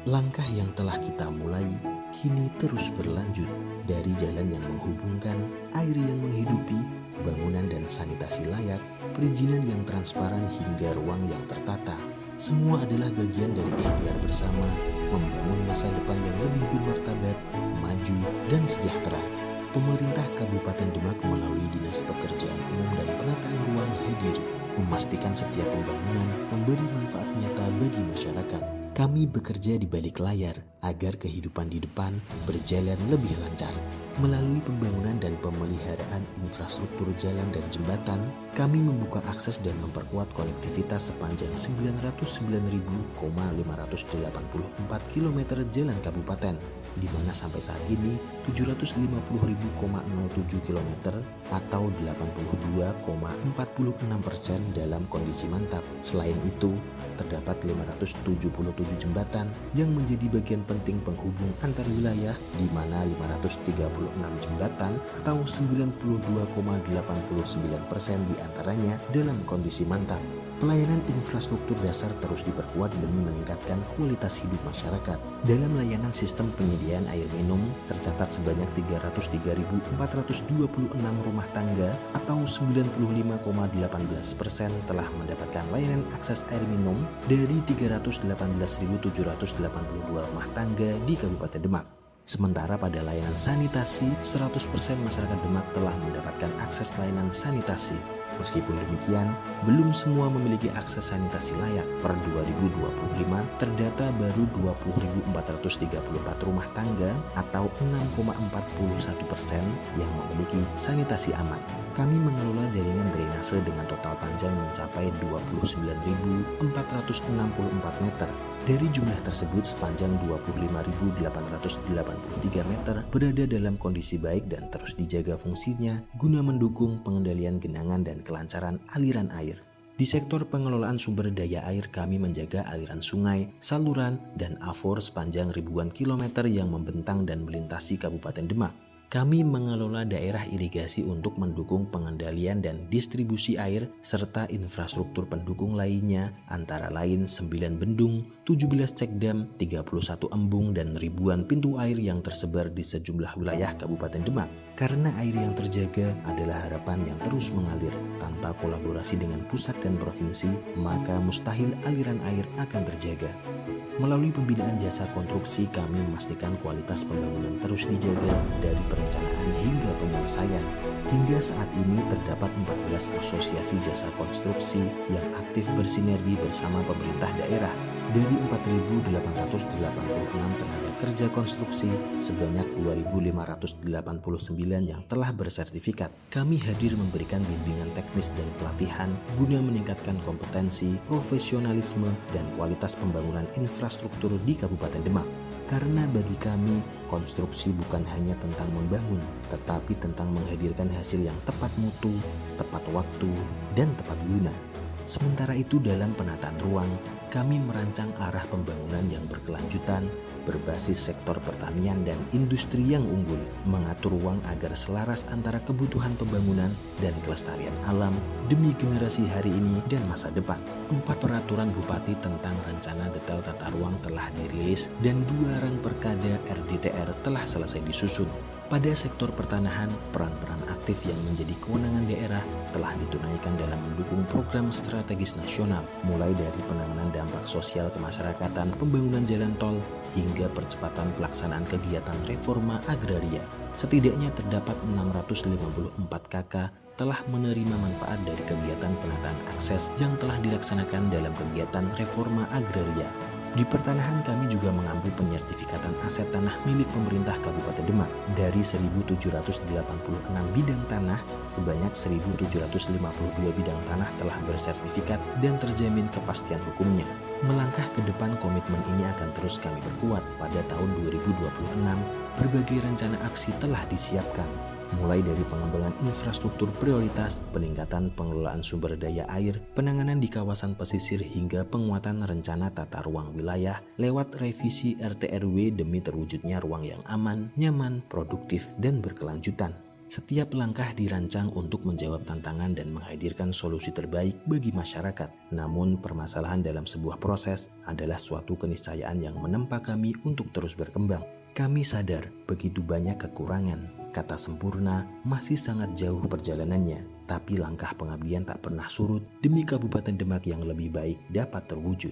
Langkah yang telah kita mulai kini terus berlanjut, dari jalan yang menghubungkan, air yang menghidupi, bangunan dan sanitasi layak, perizinan yang transparan hingga ruang yang tertata. Semua adalah bagian dari ikhtiar bersama membangun masa depan yang lebih bermartabat, maju, dan sejahtera. Pemerintah Kabupaten Demak melalui Dinas Pekerjaan Umum dan Penataan Ruang hadir memastikan setiap pembangunan memberi manfaat nyata bagi masyarakat. Kami bekerja di balik layar agar kehidupan di depan berjalan lebih lancar. Melalui pembangunan dan pemeliharaan infrastruktur jalan dan jembatan, kami membuka akses dan memperkuat konektivitas sepanjang 909.584 km jalan kabupaten, di mana sampai saat ini 750.007 km atau 82,46% dalam kondisi mantap. Selain itu, terdapat 577 jembatan yang menjadi bagian penting penghubung antar wilayah, di mana 536 jembatan atau 92,89% diantaranya dalam kondisi mantap. Pelayanan infrastruktur dasar terus diperkuat demi meningkatkan kualitas hidup masyarakat. Dalam layanan sistem penyediaan air minum, tercatat sebanyak 303.426 rumah tangga atau 95,18% telah mendapatkan layanan akses air minum dari 318.782 rumah tangga di Kabupaten Demak. Sementara pada layanan sanitasi, 100% masyarakat Demak telah mendapatkan akses layanan sanitasi. Meskipun demikian, belum semua memiliki akses sanitasi layak. Per 2025, terdata baru 20.434 rumah tangga atau 6,41% yang memiliki sanitasi aman. Kami mengelola jaringan drainase dengan total panjang mencapai 29.464 meter. Dari jumlah tersebut, sepanjang 25.883 meter berada dalam kondisi baik dan terus dijaga fungsinya guna mendukung pengendalian genangan dan kelancaran aliran air. Di sektor pengelolaan sumber daya air, kami menjaga aliran sungai, saluran, dan afor sepanjang ribuan kilometer yang membentang dan melintasi Kabupaten Demak. Kami mengelola daerah irigasi untuk mendukung pengendalian dan distribusi air serta infrastruktur pendukung lainnya, antara lain 9 bendung, 17 cekdam, 31 embung, dan ribuan pintu air yang tersebar di sejumlah wilayah Kabupaten Demak. Karena air yang terjaga adalah harapan yang terus mengalir. Tanpa kolaborasi dengan pusat dan provinsi, maka mustahil aliran air akan terjaga. Melalui pembinaan jasa konstruksi, kami memastikan kualitas pembangunan terus dijaga dari perencanaan hingga penyelesaian. Hingga saat ini terdapat 14 asosiasi jasa konstruksi yang aktif bersinergi bersama pemerintah daerah. Dari 4.886 tenaga kerja konstruksi, sebanyak 2.589 yang telah bersertifikat. Kami hadir memberikan bimbingan teknis dan pelatihan guna meningkatkan kompetensi, profesionalisme, dan kualitas pembangunan infrastruktur di Kabupaten Demak. Karena bagi kami, konstruksi bukan hanya tentang membangun, tetapi tentang menghadirkan hasil yang tepat mutu, tepat waktu, dan tepat guna. Sementara itu, dalam penataan ruang, kami merancang arah pembangunan yang berkelanjutan, berbasis sektor pertanian dan industri yang unggul, mengatur ruang agar selaras antara kebutuhan pembangunan dan kelestarian alam demi generasi hari ini dan masa depan. 4 peraturan bupati tentang rencana detail tata ruang telah dirilis dan 2 rang perkada RDTR telah selesai disusun. Pada sektor pertanahan, peran-peran aktif yang menjadi kewenangan daerah telah ditunaikan dalam mendukung program strategis nasional, mulai dari penanganan dampak sosial kemasyarakatan, pembangunan jalan tol, hingga percepatan pelaksanaan kegiatan reforma agraria. Setidaknya terdapat 654 KK telah menerima manfaat dari kegiatan penataan akses yang telah dilaksanakan dalam kegiatan reforma agraria. Di pertanahan, kami juga mengambil penyertifikatan aset tanah milik pemerintah Kabupaten Demak. Dari 1.786 bidang tanah, sebanyak 1.752 bidang tanah telah bersertifikat dan terjamin kepastian hukumnya. Melangkah ke depan, komitmen ini akan terus kami perkuat. Pada tahun 2026, berbagai rencana aksi telah disiapkan, mulai dari pengembangan infrastruktur prioritas, peningkatan pengelolaan sumber daya air, penanganan di kawasan pesisir, hingga penguatan rencana tata ruang wilayah lewat revisi RT RW demi terwujudnya ruang yang aman, nyaman, produktif, dan berkelanjutan. Setiap langkah dirancang untuk menjawab tantangan dan menghadirkan solusi terbaik bagi masyarakat. Namun, permasalahan dalam sebuah proses adalah suatu keniscayaan yang menempa kami untuk terus berkembang. Kami sadar begitu banyak kekurangan, kata sempurna masih sangat jauh perjalanannya, tapi langkah pengabdian tak pernah surut demi Kabupaten Demak yang lebih baik dapat terwujud.